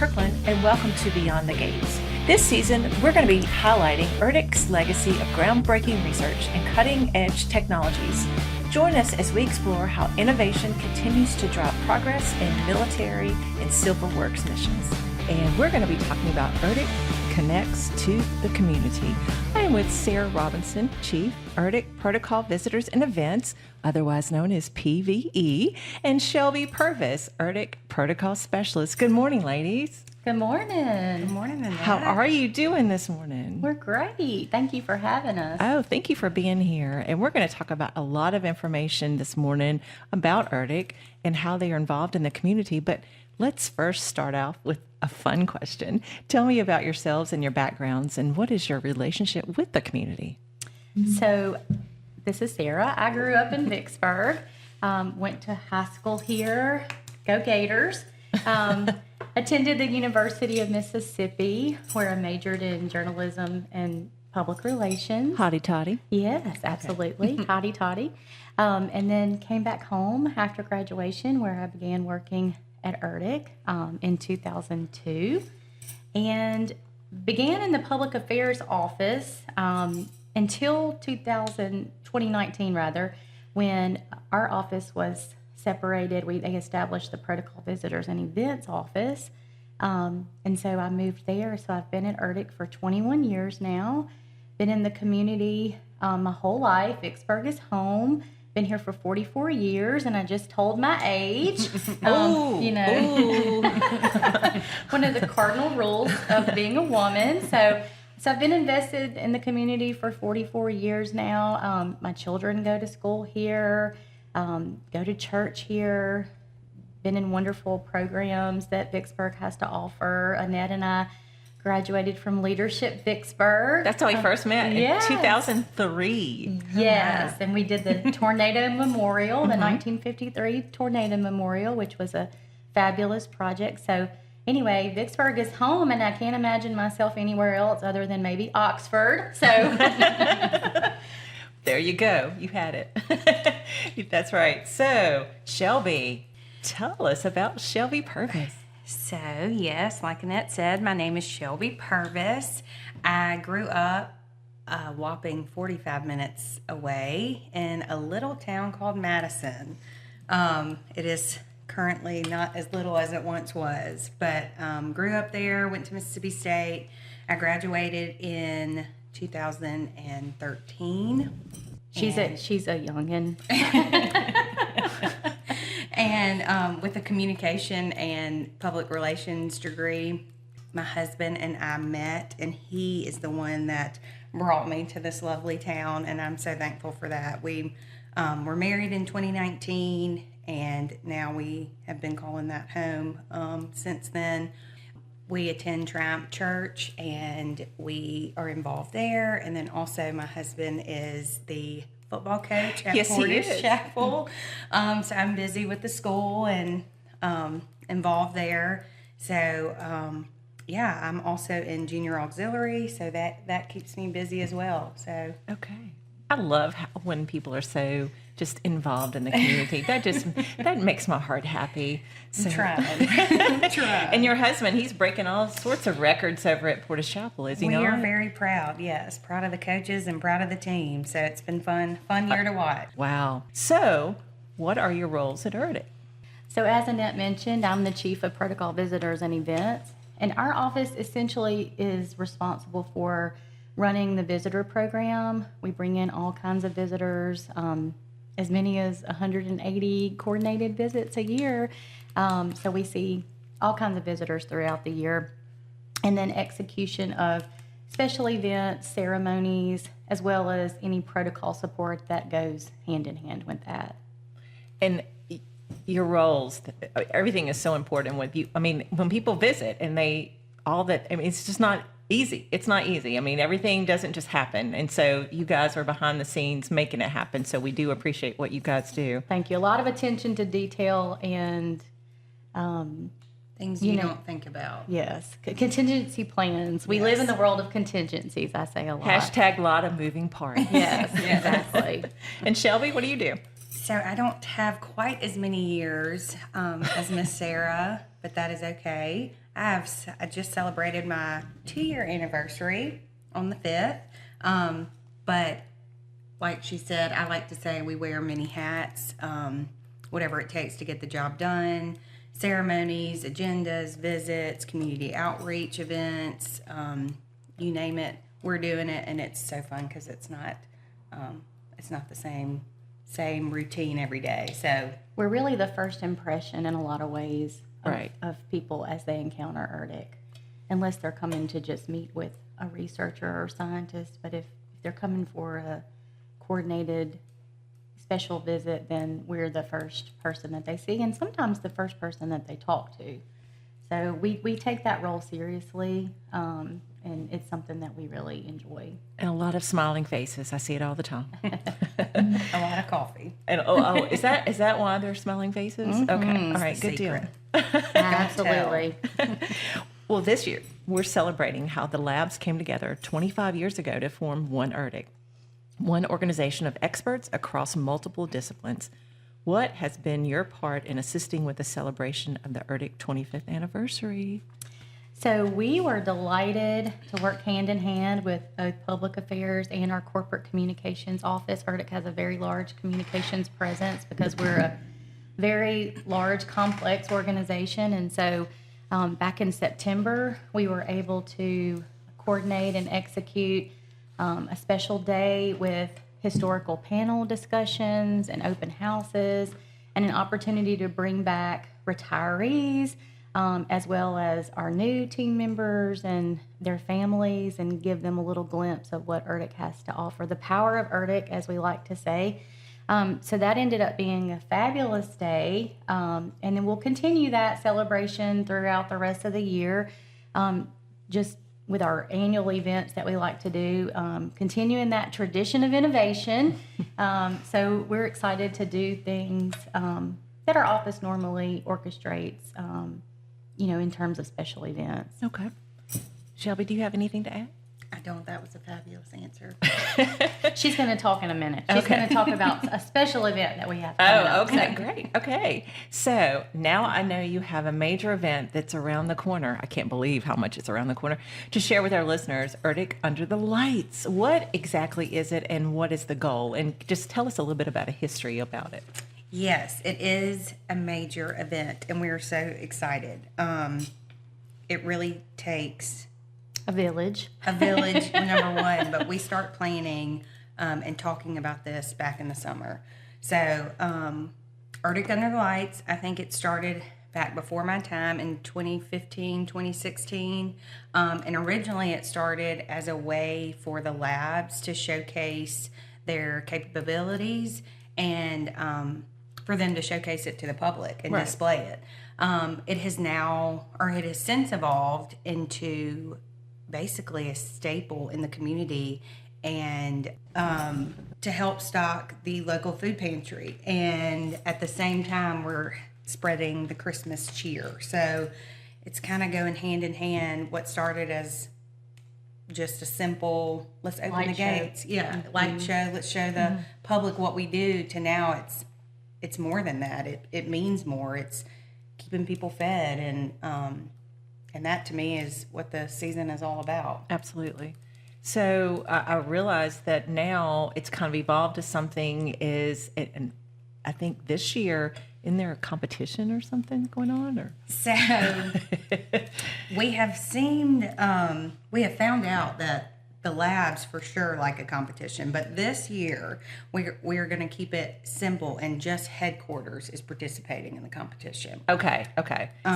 Kirkland, and welcome to Beyond the Gates. This season, we're going to be highlighting ERDC's legacy of groundbreaking research and cutting-edge technologies. Join us as we explore how innovation continues to drive progress in military and civil works missions. And we're going to be talking about ERDC connects to the community. I am with Sara Robinson, Chief ERDC Protocol Visitors and Events, otherwise known as PVE, and Shelby Purvis, ERDC Protocol Specialist. Good morning, ladies. Good morning. Good morning, Annette. How are you doing this morning? We're great. Thank you for having us. Oh, thank you for being here. And we're going to talk about a lot of information this morning about ERDC and how they are involved in the community. But let's first start off with a fun question. Tell me about yourselves and your backgrounds, and what is your relationship with the community? So, this is Sara. I grew up in Vicksburg, went to high school here. Go Gators. Attended the University of Mississippi, where I majored in journalism and public relations. Hotty toddy. Yes, absolutely. Hotty toddy. And then came back home after graduation, where I began working at ERDC in 2002, and began in the public affairs office until 2019, when our office was separated. They established the Protocol Visitors and Events office, and so I moved there. So I've been at ERDC for 21 years now, been in the community my whole life. Vicksburg is home. Been here for 44 years, and I just told my age. One of the cardinal rules of being a woman. So I've been invested in the community for 44 years now. My children go to school here, go to church here. Been in wonderful programs that Vicksburg has to offer. Annette and I graduated from Leadership Vicksburg. That's how we first met in 2003. Yes, and we did the Tornado Memorial, the 1953 Tornado Memorial, which was a fabulous project. So anyway, Vicksburg is home, and I can't imagine myself anywhere else other than maybe Oxford. So there you go. You had it. That's right. So Shelby, tell us about Shelby Purvis. So, yes, like Annette said, my name is Shelby Purvis. I grew up a whopping 45 minutes away in a little town called Madison. It is currently not as little as it once was, but grew up there, went to Mississippi State. I graduated in 2013. She's a youngin'. And with a communication and public relations degree, my husband and I met, and he is the one that brought me to this lovely town, and I'm so thankful for that. We were married in 2019, and now we have been calling that home since then. We attend Triumph Church, and we are involved there, and then also my husband is the football coach at Porter's Chapel. So I'm busy with the school and involved there. So I'm also in junior auxiliary, so that keeps me busy as well. So okay, I love when people are so just involved in the community. That makes my heart happy. So. Try. And your husband, he's breaking all sorts of records over at Porter's Chapel, is he not? We are very proud, yes. Proud of the coaches and proud of the team. So it's been fun year to watch. Wow. So what are your roles at ERDC? So as Annette mentioned, I'm the Chief of Protocol Visitors and Events, and our office essentially is responsible for running the visitor program. We bring in all kinds of visitors, as many as 180 coordinated visits a year. So we see all kinds of visitors throughout the year. And then execution of special events, ceremonies, as well as any protocol support that goes hand in hand with that. And your roles, everything is so important with you. I mean, when people visit and it's just not easy. It's not easy. I mean, everything doesn't just happen. And so you guys are behind the scenes making it happen. So we do appreciate what you guys do. Thank you. A lot of attention to detail and things you don't think about. Yes. Contingency plans. We live in the world of contingencies, I say a lot. Hashtag lot of moving parts. Yes, exactly. And Shelby, what do you do? So I don't have quite as many years as Miss Sara, but that is okay. I just celebrated my 2-year anniversary on the 5th. But like she said, I like to say we wear many hats, whatever it takes to get the job done. Ceremonies, agendas, visits, community outreach events, you name it, we're doing it, and it's so fun because it's not the same routine every day. So We're really the first impression in a lot of ways Right. of people as they encounter ERDC, unless they're coming to just meet with a researcher or scientist. But if they're coming for a coordinated special visit, then we're the first person that they see, and sometimes the first person that they talk to. So we take that role seriously, and it's something that we really enjoy. And a lot of smiling faces. I see it all the time. a lot of coffee. And is that why they're smiling faces? Okay. All right. Good deal. Absolutely. Well, this year we're celebrating how the labs came together 25 years ago to form one ERDC, one organization of experts across multiple disciplines. What has been your part in assisting with the celebration of the ERDC 25th anniversary? So we were delighted to work hand in hand with both public affairs and our corporate communications office. ERDC has a very large communications presence because we're a very large, complex organization. And so back in September, we were able to coordinate and execute a special day with historical panel discussions and open houses, and an opportunity to bring back retirees, as well as our new team members and their families, and give them a little glimpse of what ERDC has to offer. The power of ERDC, as we like to say. So that ended up being a fabulous day, and then we'll continue that celebration throughout the rest of the year, just with our annual events that we like to do, continuing that tradition of innovation. So we're excited to do things that our office normally orchestrates, in terms of special events. Okay. Shelby, do you have anything to add? I don't. That was a fabulous answer. She's going to talk in a minute. She's Okay. going to talk about a special event that we have coming up. Okay, great. Okay. So now I know you have a major event that's around the corner. I can't believe how much it's around the corner. To share with our listeners, ERDC Under the Lights. What exactly is it, and what is the goal? And just tell us a little bit about a history about it. Yes, it is a major event, and we are so excited. It really takes A village. number one, but we start planning and talking about this back in the summer. So ERDC Under the Lights, I think it started back before my time in 2015, 2016. And originally it started as a way for the labs to showcase their capabilities and for them to showcase it to the public and Right. display it. It has since evolved into basically a staple in the community, and to help stock the local food pantry. And at the same time, we're spreading the Christmas cheer. So it's kind of going hand in hand. What started as just a simple, let's open Light the show. gates. Yeah, light show. Let's show the public what we do, to now it's more than that. It means more. It's keeping people fed, and that to me is what the season is all about. Absolutely. So I realize that now it's kind of evolved to something and I think this year, isn't there a competition or something going on? Or So we have found out that the labs for sure like a competition, but this year we're going to keep it simple, and just headquarters is participating in the competition. Okay.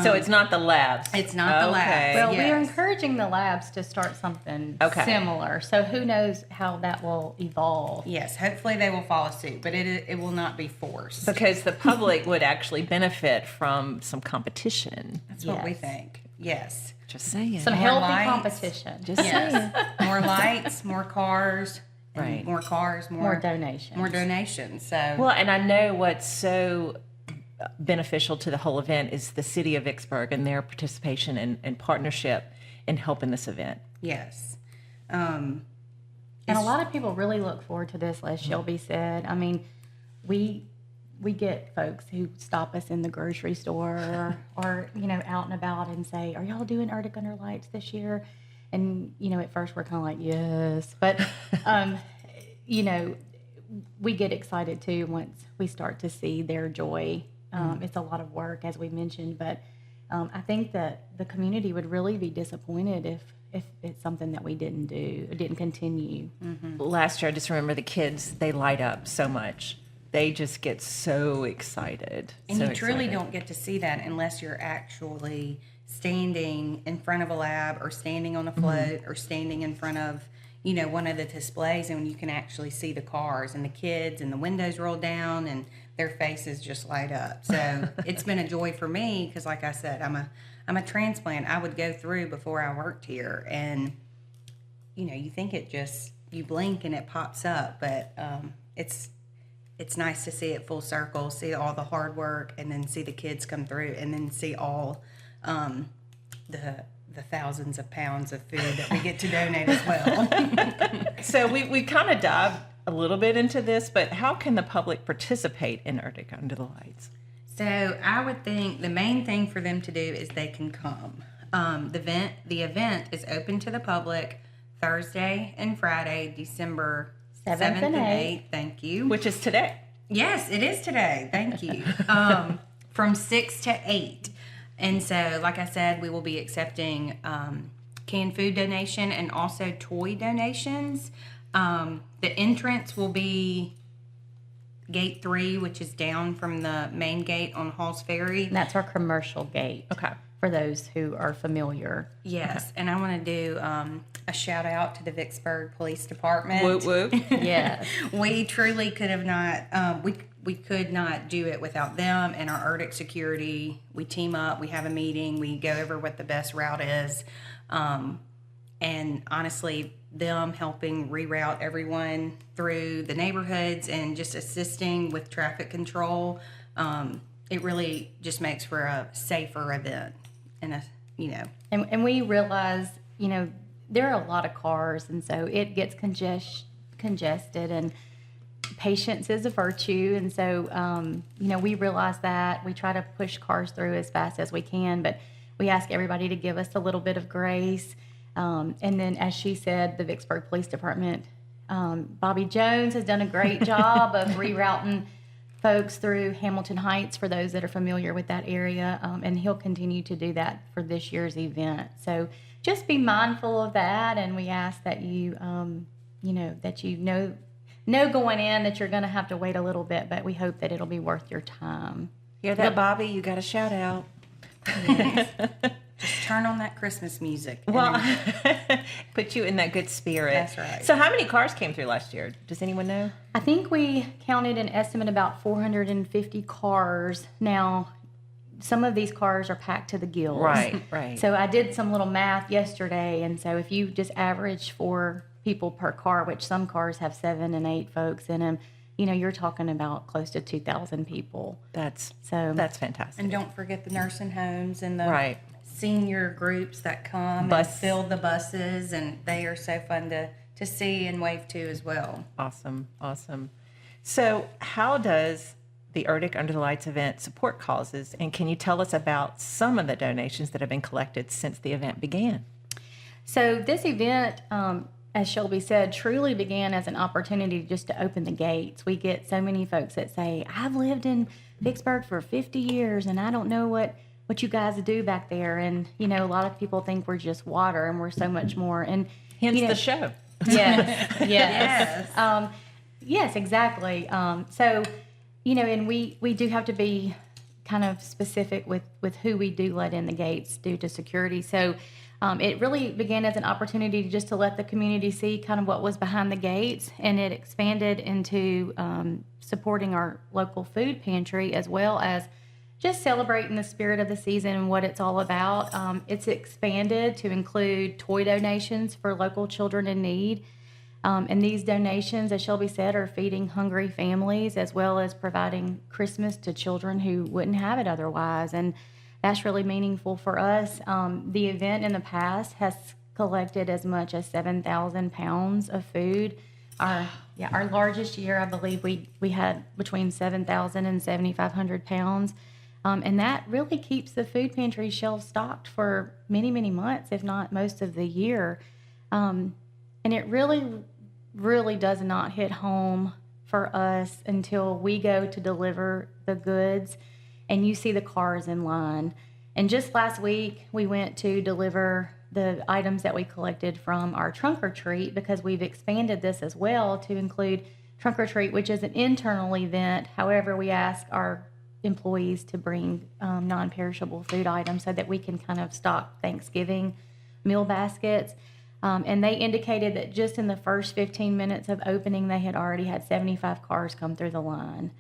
So it's not the labs. It's not the labs. Well, Yes. we are encouraging the labs to start something Okay. similar. So who knows how that will evolve. Yes, hopefully they will follow suit, but it will not be forced. Because the public would actually benefit from some competition. That's what we Yes. think. Yes. Just saying. Some More healthy lights. competition. Just saying. Yes. More lights, more cars, and Right. more cars, More donations. more donations. So Well, and I know what's so beneficial to the whole event is the city of Vicksburg and their participation and partnership in helping this event. yes. And a lot of people really look forward to this, as Shelby said. I mean, we we get folks who stop us in the grocery store or out and about and say, "Are y'all doing Arctic Under Lights this year?" And at first we're kind of like, "Yes," but we get excited too once we start to see their joy. It's a lot of work, as we mentioned, but I think that the community would really be disappointed if it's something that we didn't do, or didn't continue. Last year, I just remember the kids, they light up so much. They just get so excited. And you truly don't get to see that unless you're actually standing in front of a lab or standing on a float or standing in front of, one of the displays, and you can actually see the cars and the kids and the windows roll down and their faces just light up. So it's been a joy for me because, like I said, I'm a transplant. I would go through before I worked here, and you think you blink and it pops up, but it's nice to see it full circle, see all the hard work, and then see the kids come through, and then see all the thousands of pounds of food that we get to donate as well. So we kind of dived a little bit into this, but how can the public participate in Arctic Under the Lights? So I would think the main thing for them to do is they can come. The event is open to the public Thursday and Friday, December 7th and 8th. Thank you. Which is today. Yes, it is today. Thank you. From 6 to 8. And so, like I said, we will be accepting canned food donation and also toy donations. The entrance will be Gate 3, which is down from the main gate on Halls Ferry. And that's our commercial gate. Okay. For those who are familiar. Yes, and I want to do a shout out to the Vicksburg Police Department. Whoop whoop. Yes. We truly could have not, we could not do it without them and our Arctic security. We team up, we have a meeting, we go over what the best route is. And honestly, them helping reroute everyone through the neighborhoods and just assisting with traffic control, it really just makes for a safer event. And And we realize, there are a lot of cars, and so it gets congested, and patience is a virtue. And so, we realize that. We try to push cars through as fast as we can, but we ask everybody to give us a little bit of grace. And then, as she said, the Vicksburg Police Department, Bobby Jones has done a great job of rerouting folks through Hamilton Heights, for those that are familiar with that area, and he'll continue to do that for this year's event. So just be mindful of that, and we ask that you, that you know going in that you're going to have to wait a little bit, but we hope that it'll be worth your time. Hear that, Bobby? You got a shout out. Yes. Just turn on that Christmas music. Well, put you in that good spirit. That's right. So how many cars came through last year? Does anyone know? I think we counted an estimate about 450 cars. Now, some of these cars are packed to the gills. Right. So I did some little math yesterday, and so if you just average 4 people per car, which some cars have 7 and 8 folks in them, you're talking about close to 2,000 people. That's fantastic. And don't forget the nursing homes and the Right. senior groups that come and fill the buses, and they are so fun to see and wave to as well. Awesome. So how does the Arctic Under the Lights event support causes, and can you tell us about some of the donations that have been collected since the event began? So this event, as Shelby said, truly began as an opportunity just to open the gates. We get so many folks that say, I've lived in Vicksburg for 50 years and I don't know what you guys do back there. And, a lot of people think we're just water, and we're so much more. And Hence the show. Yes. Yes, exactly. So, and we do have to be kind of specific with who we do let in the gates due to security. So it really began as an opportunity just to let the community see kind of what was behind the gates, and it expanded into supporting our local food pantry, as well as just celebrating the spirit of the season and what it's all about. It's expanded to include toy donations for local children in need. And these donations, as Shelby said, are feeding hungry families, as well as providing Christmas to children who wouldn't have it otherwise. And that's really meaningful for us. The event in the past has collected as much as 7,000 pounds of food Our largest year, I believe we had between 7,000 and 7,500 pounds. And that really keeps the food pantry shelves stocked for many, many months, if not most of the year. And it really, really does not hit home for us until we go to deliver the goods and you see the cars in line. And just last week, we went to deliver the items that we collected from our trunk or treat, because we've expanded this as well to include trunk or treat, which is an internal event. However, we ask our employees to bring non-perishable food items so that we can kind of stock Thanksgiving meal baskets. And they indicated that just in the first 15 minutes of opening, they had already had 75 cars come through the line.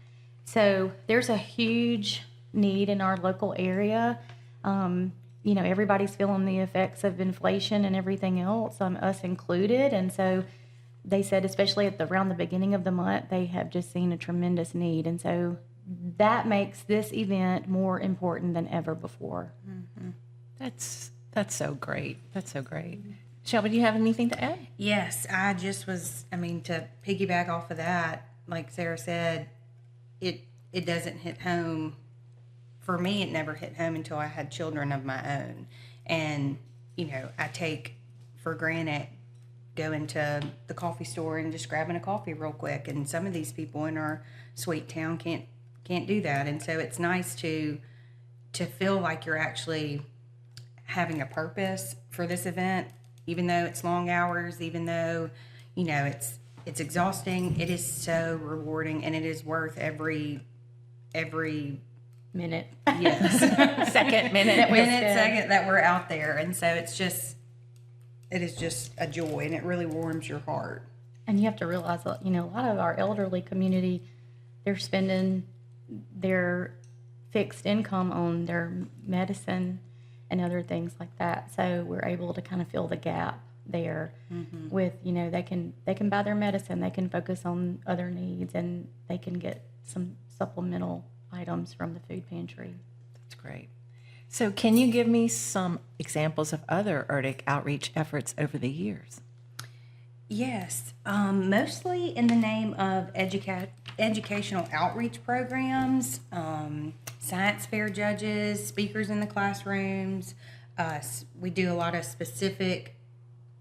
So there's a huge need in our local area. Everybody's feeling the effects of inflation and everything else, us included. And so they said, especially around the beginning of the month, they have just seen a tremendous need. And so that makes this event more important than ever before. Mm-hmm. That's so great. That's so great. Shelby, do you have anything to add? Yes, I just was, to piggyback off of that, like Sarah said, it doesn't hit home. For me, it never hit home until I had children of my own. And, I take for granted going to the coffee store and just grabbing a coffee real quick. And some of these people in our sweet town can't do that. And so it's nice to feel like you're actually having a purpose for this event, even though it's long hours, even though, it's exhausting. It is so rewarding, and it is worth every Minute. Yes. second that we're out there. And so it is just a joy, and it really warms your heart. And you have to realize that, a lot of our elderly community, they're spending their fixed income on their medicine and other things like that. So we're able to kind of fill the gap there with, they can buy their medicine, they can focus on other needs, and they can get some supplemental items from the food pantry. That's great. So can you give me some examples of other ERDC outreach efforts over the years? Yes, mostly in the name of educational outreach programs, science fair judges, speakers in the classrooms. We do a lot of specific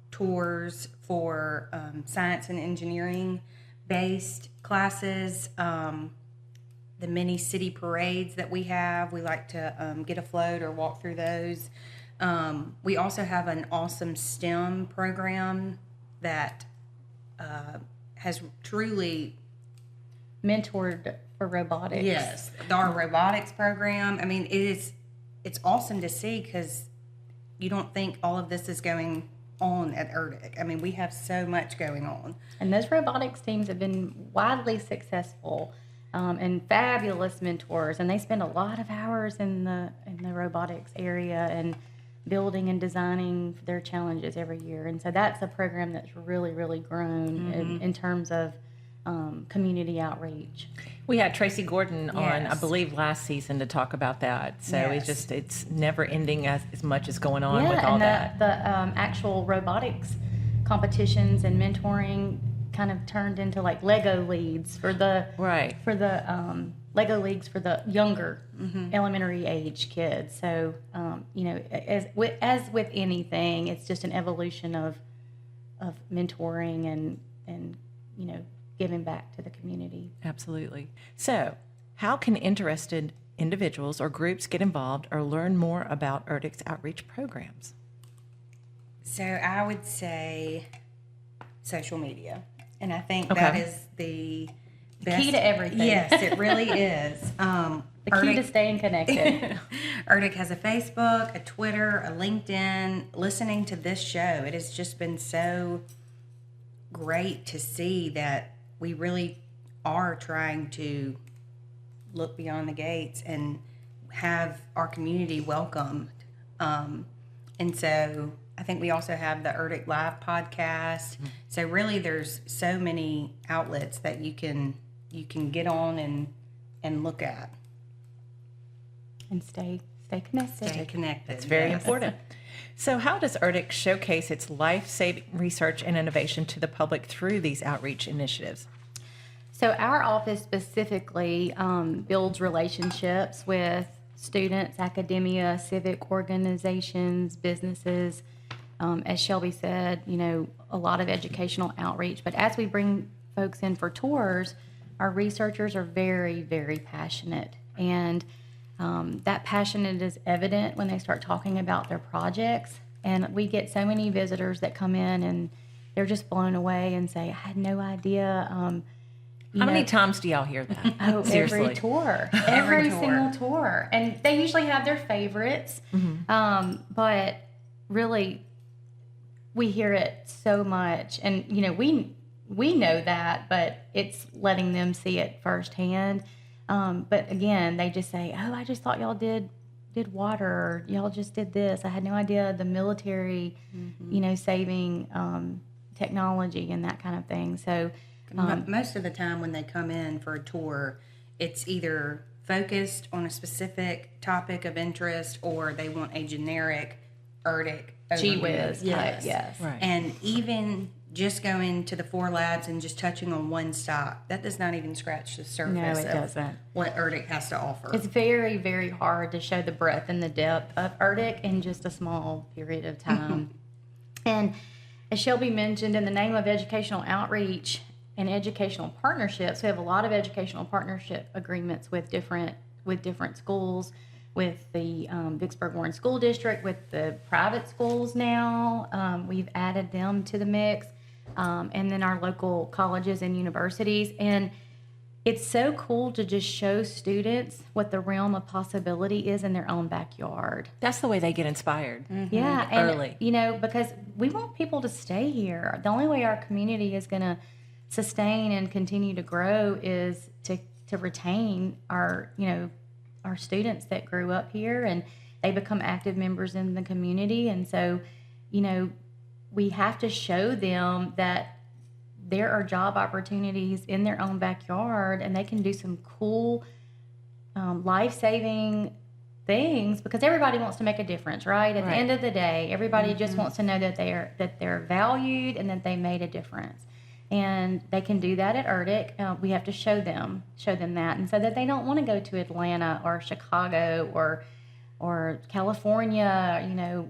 tours for science and engineering based classes. The many city parades that we have, we like to get a float or walk through those. We also have an awesome STEM program that has truly mentored for robotics. Yes, our robotics program. It's awesome to see, because you don't think all of this is going on at ERDC. We have so much going on. And those robotics teams have been widely successful. And fabulous mentors, and they spend a lot of hours in the robotics area and building and designing their challenges every year. And so that's a program that's really, really grown in terms of community outreach. We had Tracy Gordon on, I believe, last season to talk about that. So it's never ending as much as going on with all that. The actual robotics competitions and mentoring kind of turned into like Lego leads for the Lego leagues for the younger elementary age kids. So as with anything, it's just an evolution of mentoring and giving back to the community. Absolutely. So how can interested individuals or groups get involved or learn more about ERDC's outreach programs? So I would say social media. And I think that is the best key to everything. Yes, it really is. The key to staying connected. ERDC has a Facebook, a Twitter, a LinkedIn. Listening to this show, it has just been so great to see that we really are trying to look beyond the gates and have our community welcomed. And so I think we also have the ERDC Live podcast. So really there's so many outlets that you can get on and look at. And stay stay connected. Stay connected. It's very Yes. important. So how does ERDC showcase its life-saving research and innovation to the public through these outreach initiatives? So our office specifically builds relationships with students, academia, civic organizations, businesses. As Shelby said, a lot of educational outreach. But as we bring folks in for tours, our researchers are very, very passionate. And that passion is evident when they start talking about their projects. And we get so many visitors that come in and they're just blown away and say, I had no idea. How many times do y'all hear that? Oh, Seriously. every tour. Every Every tour. single tour. And they usually have their favorites. But really, we hear it so much. And, we know that, but it's letting them see it firsthand. But again, they just say, oh, I just thought y'all did water, or y'all just did this. I had no idea the military, saving technology and that kind of thing. So Most of the time when they come in for a tour, it's either focused on a specific topic of interest or they want a generic ERDC gee overview. whiz type, yes. Right. And even just going to the 4 labs and just touching on one stop, that does not even scratch the surface No, it of doesn't. what ERDC has to offer. It's very, very hard to show the breadth and the depth of ERDC in just a small period of time. And as Shelby mentioned, in the name of educational outreach and educational partnerships, we have a lot of educational partnership agreements with different schools, with the Vicksburg Warren School District, with the private schools now. We've added them to the mix, and then our local colleges and universities. And it's so cool to just show students what the realm of possibility is in their own backyard. That's the way they get inspired. Yeah, and Early. because we want people to stay here. The only way our community is going to sustain and continue to grow is to retain our students that grew up here and they become active members in the community. And so, we have to show them that there are job opportunities in their own backyard and they can do some cool, life-saving things, because everybody wants to make a difference, right? At the end of the day, everybody just wants to know that they're valued and that they made a difference. And they can do that at ERDC. We have to show them that, and so that they don't want to go to Atlanta or Chicago or California.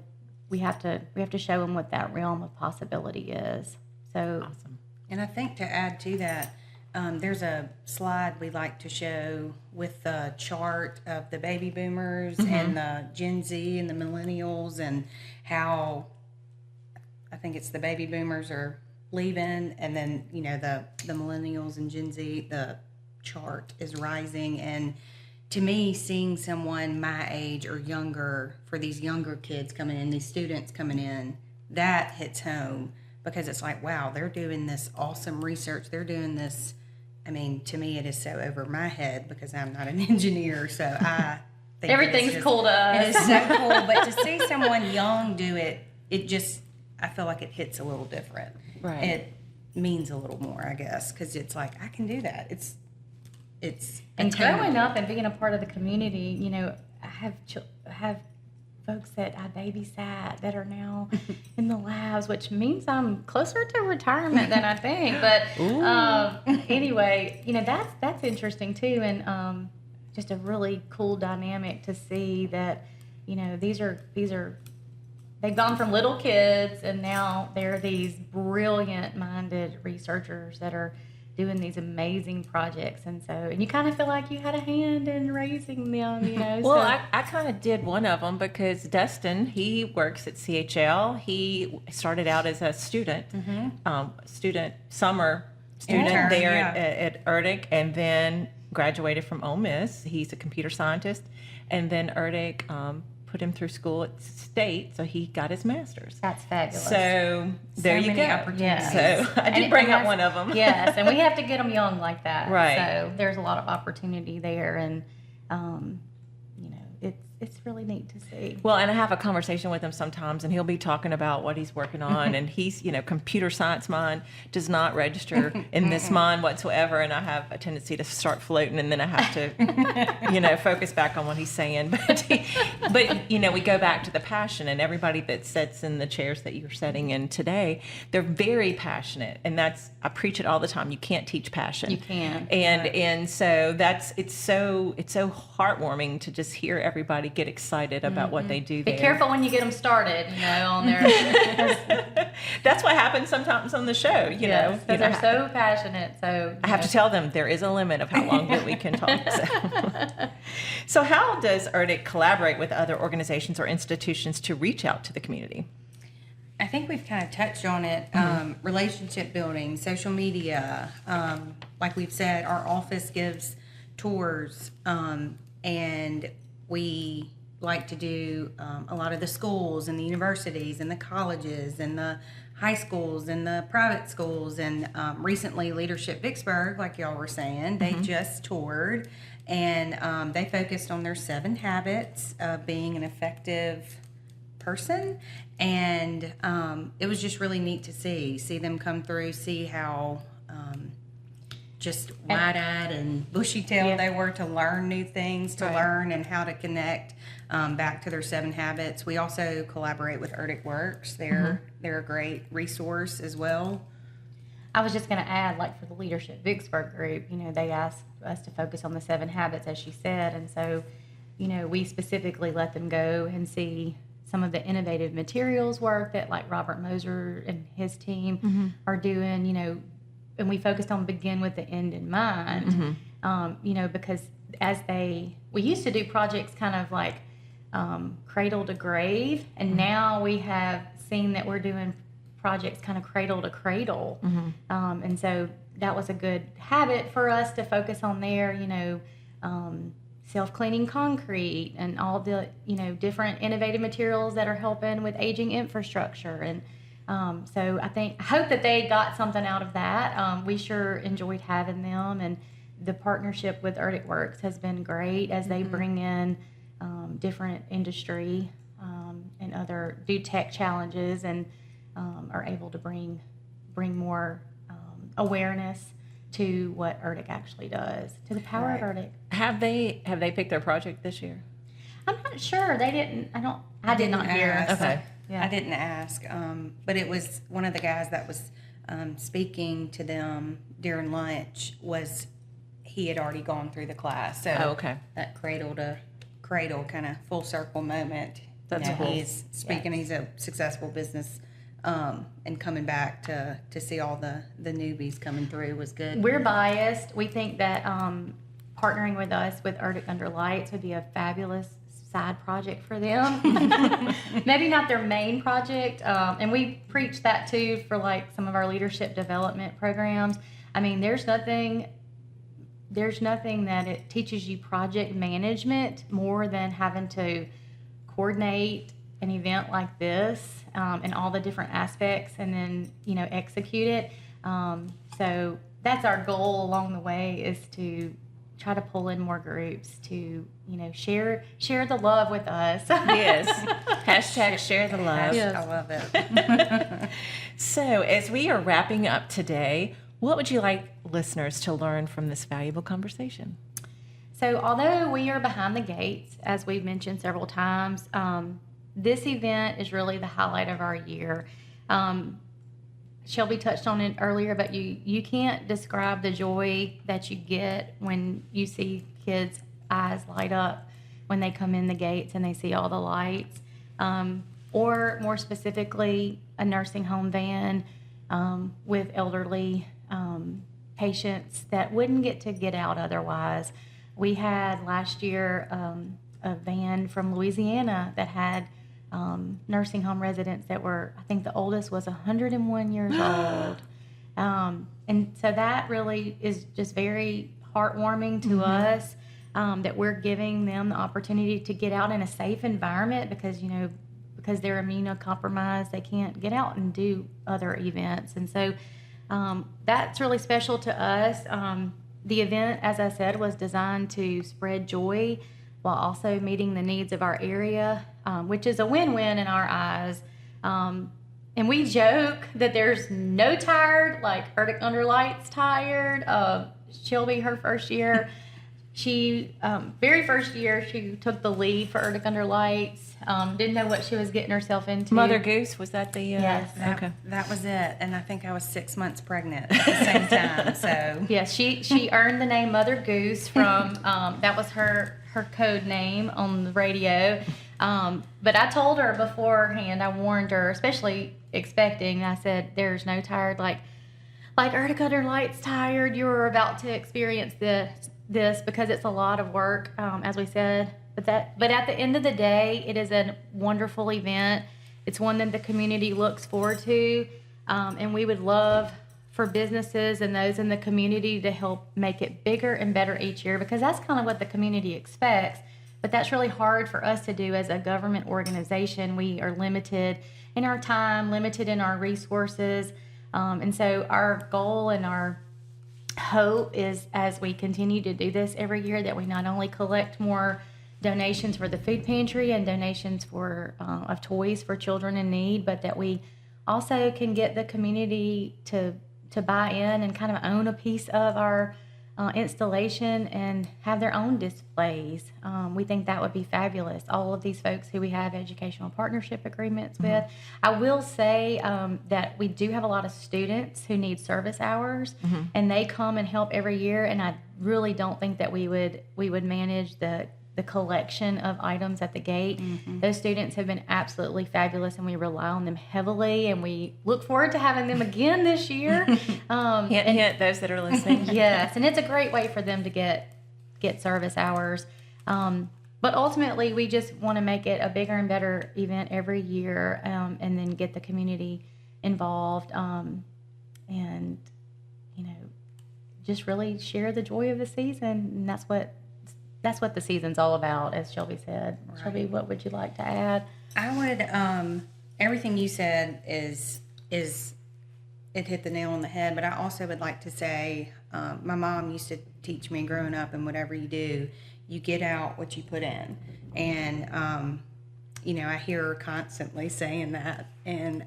We have to show them what that realm of possibility is. So Awesome. And I think to add to that, there's a slide we like to show with the chart of the baby boomers and the Gen Z and the millennials, and how I think it's the baby boomers are leaving, and then the millennials and Gen Z, the chart is rising. And to me, seeing someone my age or younger, for these younger kids coming in, these students coming in, that hits home, because it's like, wow, they're doing this awesome research, they're doing this. I mean, to me, it is so over my head because I'm not an engineer, so I think everything's cool to us. it is so cool. But to see someone young do it, I feel like it hits a little different. Right. It means a little more, I guess, because it's like, I can do that. It's And attainable. growing up and being a part of the community, I have folks that I babysat that are now in the labs, which means I'm closer to retirement than I think. But anyway, that's interesting too, and just a really cool dynamic to see that these are they've gone from little kids and now they're these brilliant-minded researchers that are doing these amazing projects. And you kind of feel like you had a hand in raising them, Well, I kind of did one of them, because Dustin, he works at CHL. He started out as a student, summer student Intern, there yeah. at ERDC, and then graduated from Ole Miss. He's a computer scientist, and then ERDC put him through school at State, so he got his master's. That's fabulous. So there you many go. opportunities. So I did bring up one of them. Yes, and we have to get them young like that. Right. So there's a lot of opportunity there, and it's really neat to see. Well, and I have a conversation with him sometimes, and he'll be talking about what he's working on, and he's, computer science mind does not register in this mind whatsoever, and I have a tendency to start floating, and then I have to, focus back on what he's saying. But we go back to the passion, and everybody that sits in the chairs that you're sitting in today, they're very passionate, and I preach it all the time. You can't teach passion. You can. And so it's so heartwarming to just hear everybody get excited about what they do Be there. careful when you get them started, on their. That's what happens sometimes on the show, Because they're so passionate. So I have to tell them there is a limit of how long that we can talk. So how does ERDC collaborate with other organizations or institutions to reach out to the community? I think we've kind of touched on it. Relationship building, social media. Like we've said, our office gives tours, and we like to do a lot of the schools and the universities and the colleges and the high schools and the private schools. And recently, Leadership Vicksburg, like y'all were saying, they just toured, and they focused on their 7 habits of being an effective person. And it was just really neat to see them come through, see how just wide-eyed and bushy-tailed they were to learn new things, to learn and how to connect back to their 7 habits. We also collaborate with ERDC Works. They're a great resource as well. I was just going to add, like for the Leadership Vicksburg group, they asked us to focus on the 7 habits, as she said, and so, we specifically let them go and see some of the innovative materials work that like Robert Moser and his team are doing, and we focused on begin with the end in mind, because we used to do projects kind of like cradle to grave, and now we have seen that we're doing projects kind of cradle to cradle, and so that was a good habit for us to focus on there, self-cleaning concrete and all the different innovative materials that are helping with aging infrastructure. And so I hope that they got something out of that. We sure enjoyed having them, and the partnership with ERDC Works has been great as they bring in different industry and other do tech challenges, and are able to bring more awareness to what ERDC actually does, to the power of ERDC. Have they picked their project this year? I'm not sure. They didn't. I did not hear. Ask. Okay. Yeah. I didn't ask, but it was one of the guys that was speaking to them during lunch. He had already gone through the class, so okay. That cradle to cradle kind of full circle moment. That's cool. He's speaking. He's a successful business. And coming back to see all the newbies coming through was good. We're biased. We think that partnering with us with ERDC Under Lights would be a fabulous side project for them. Maybe not their main project. And we preach that too for like some of our leadership development programs. I mean, there's nothing that it teaches you project management more than having to coordinate an event like this and all the different aspects, and then execute it. So that's our goal along the way, is to try to pull in more groups to share the love with us. Yes. Hashtag share the love. Yes. I love it. So as we are wrapping up today, what would you like listeners to learn from this valuable conversation? So although we are behind the gates, as we've mentioned several times, this event is really the highlight of our year. Shelby touched on it earlier, but you can't describe the joy that you get when you see kids' eyes light up when they come in the gates and they see all the lights. Or more specifically, a nursing home van with elderly patients that wouldn't get out otherwise. We had last year a van from Louisiana that had nursing home residents that were, I think the oldest was 101 years old. And so that really is just very heartwarming to us, that we're giving them the opportunity to get out in a safe environment because they're immunocompromised, they can't get out and do other events. And so that's really special to us. The event, as I said, was designed to spread joy while also meeting the needs of our area, which is a win-win in our eyes. And we joke that there's no tired, like Erdic Under Lights tired. Shelby, her first year, she, very first year, she took the lead for Erdic Under Lights. Didn't know what she was getting herself into. Mother Goose, was that the? Yes. Okay. That was it. And I think I was 6 months pregnant at the same time. So Yes, she earned the name Mother Goose from, that was her code name on the radio. But I told her beforehand, I warned her, especially expecting, I said, there's no tired, like Erdic Under Lights tired, you're about to experience this because it's a lot of work, as we said. But at the end of the day, it is a wonderful event. It's one that the community looks forward to, and we would love for businesses and those in the community to help make it bigger and better each year, because that's kind of what the community expects. But that's really hard for us to do as a government organization. We are limited in our time, limited in our resources. And so our goal and our hope is, as we continue to do this every year, that we not only collect more donations for the food pantry and donations for of toys for children in need, but that we also can get the community to buy in and kind of own a piece of our installation and have their own displays. We think that would be fabulous. All of these folks who we have educational partnership agreements with. I will say that we do have a lot of students who need service hours, and they come and help every year. And I really don't think that we would manage the collection of items at the gate. Those students have been absolutely fabulous, and we rely on them heavily, and we look forward to having them again this year. Hint, those that are listening. Yes, and it's a great way for them to get service hours. But ultimately, we just want to make it a bigger and better event every year, and then get the community involved, and just really share the joy of the season. And that's what the season's all about, as Shelby said. Right. Shelby, what would you like to add? I would, everything you said is it hit the nail on the head, but I also would like to say, my mom used to teach me growing up, and whatever you do, you get out what you put in. And, I hear her constantly saying that. And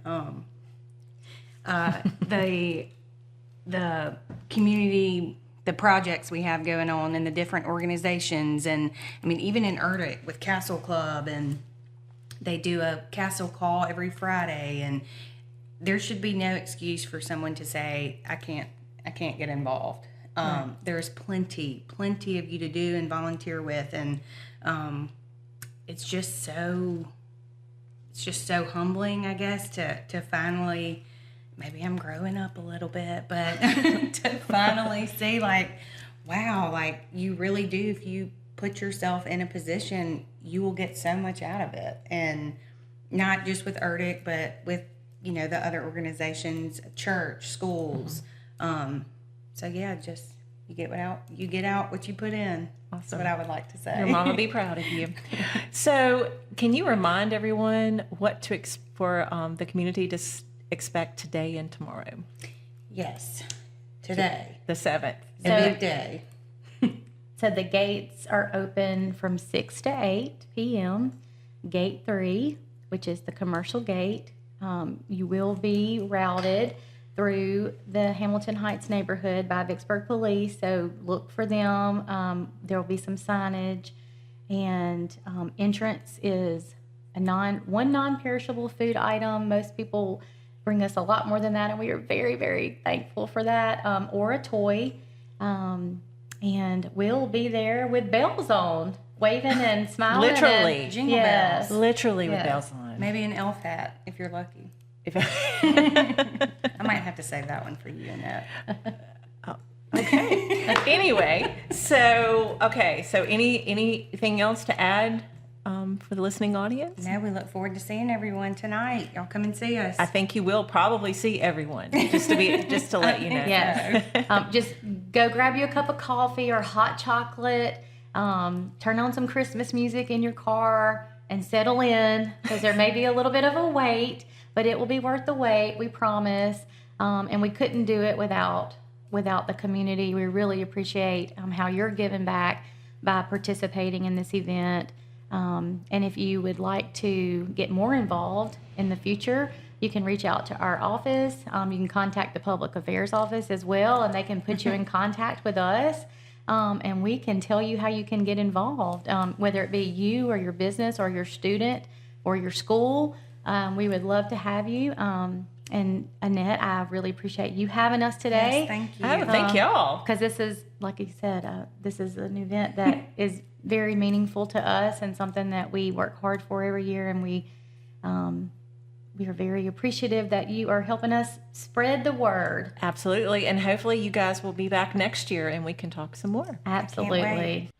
the community, the projects we have going on and the different organizations, and I mean, even in Erdic with Castle Club, and they do a Castle Call every Friday, and there should be no excuse for someone to say, I can't get involved. Right. There's plenty of you to do and volunteer with, and it's just so humbling, I guess, to finally, maybe I'm growing up a little bit, but to finally see, like, wow, like, you really do, if you put yourself in a position, you will get so much out of it. And not just with Erdic, but with, the other organizations, church, schools. So yeah, just you get out what you put in. Awesome. That's what I would like to say. Your mom will be proud of you. So can you remind everyone what to for the community to expect today and tomorrow? Yes, today. The 7th. A big day. So the gates are open from 6 to 8 p.m. Gate 3, which is the commercial gate. You will be routed through the Hamilton Heights neighborhood by Vicksburg Police, so look for them. There will be some signage, and entrance is one non-perishable food item. Most people bring us a lot more than that, and we are very, very thankful for that, or a toy. And we'll be there with bells on, waving and smiling. Literally. Jingle bells. Literally with bells on. Maybe an elf hat, if you're lucky. I might have to save that one for you, Annette. Okay. Anyway, so anything else to add for the listening audience? No, we look forward to seeing everyone tonight. Y'all come and see us. I think you will probably see everyone, just to let you know. Yes. Just go grab you a cup of coffee or hot chocolate. Turn on some Christmas music in your car and settle in, because there may be a little bit of a wait, but it will be worth the wait, we promise. And we couldn't do it without the community. We really appreciate how you're giving back by participating in this event. And if you would like to get more involved in the future, you can reach out to our office. You can contact the Public Affairs Office as well, and they can put you in contact with us. And we can tell you how you can get involved, whether it be you or your business or your student or your school. We would love to have you. And Annette, I really appreciate you having us today. Yes, thank you. Oh, thank y'all. Because this is, like you said, this is an event that is very meaningful to us and something that we work hard for every year. And we are very appreciative that you are helping us spread the word. Absolutely. And hopefully you guys will be back next year and we can talk some more. Absolutely.